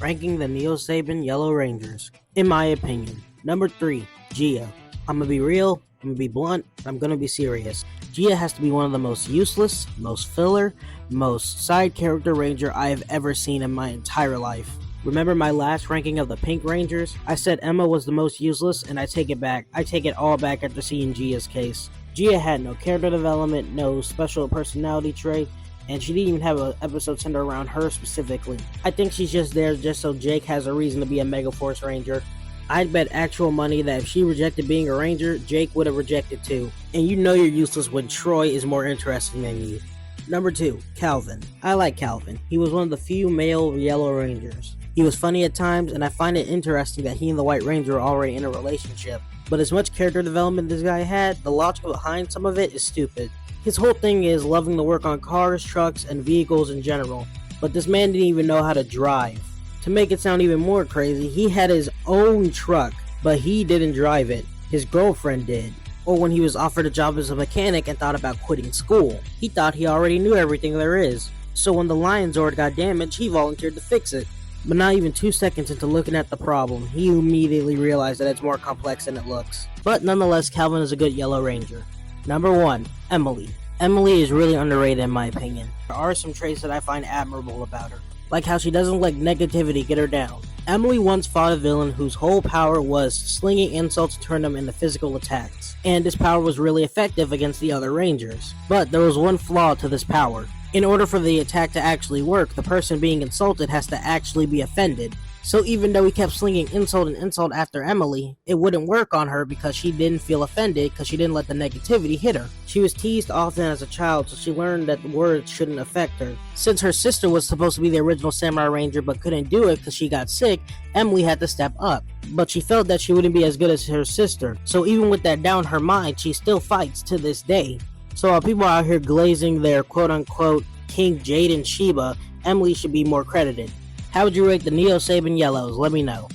Ranking the Neo-Saben Yellow Rangers. In my opinion. Number 3, Gia. I'm gonna be real, I'm gonna be blunt, I'm gonna be serious. Gia has to be one of the most useless, most filler, most side character ranger I have ever seen in my entire life. Remember my last ranking of the Pink Rangers? I said Emma was the most useless, and I take it back. I take it all back after seeing Gia's case. Gia had no character development, no special personality trait, and she didn't even have an episode centered around her specifically. I think she's just there just so Jake has a reason to be a Megaforce Ranger. I'd bet actual money that if she rejected being a Ranger, Jake would have rejected too. And you know you're useless when Troy is more interesting than you. Number 2, Calvin. I like Calvin. He was one of the few male Yellow Rangers. He was funny at times, and I find it interesting that he and the White Ranger are already in a relationship. But as much character development this guy had, the logic behind some of it is stupid. His whole thing is loving to work on cars, trucks, and vehicles in general, but this man didn't even know how to drive. To make it sound even more crazy, he had his own truck, but he didn't drive it. His girlfriend did. Or when he was offered a job as a mechanic and thought about quitting school, he thought he already knew everything there is. So when the Lion Zord got damaged, he volunteered to fix it. But not even 2 seconds into looking at the problem, he immediately realized that it's more complex than it looks. But nonetheless, Calvin is a good Yellow Ranger. Number 1, Emily. Emily is really underrated in my opinion. There are some traits that I find admirable about her, like how she doesn't let negativity get her down. Emily once fought a villain whose whole power was slinging insults to turn them into physical attacks, and this power was really effective against the other Rangers. But there was one flaw to this power. In order for the attack to actually work, the person being insulted has to actually be offended. So even though he kept slinging insult and insult after Emily, it wouldn't work on her because she didn't feel offended because she didn't let the negativity hit her. She was teased often as a child, so she learned that the words shouldn't affect her. Since her sister was supposed to be the original Samurai Ranger but couldn't do it because she got sick, Emily had to step up. But she felt that she wouldn't be as good as her sister, so even with that down her mind, she still fights to this day. So while people are out here glazing their quote-unquote King Jade and Sheba, Emily should be more credited. How would you rate the Neo-Saben Yellows? Let me know.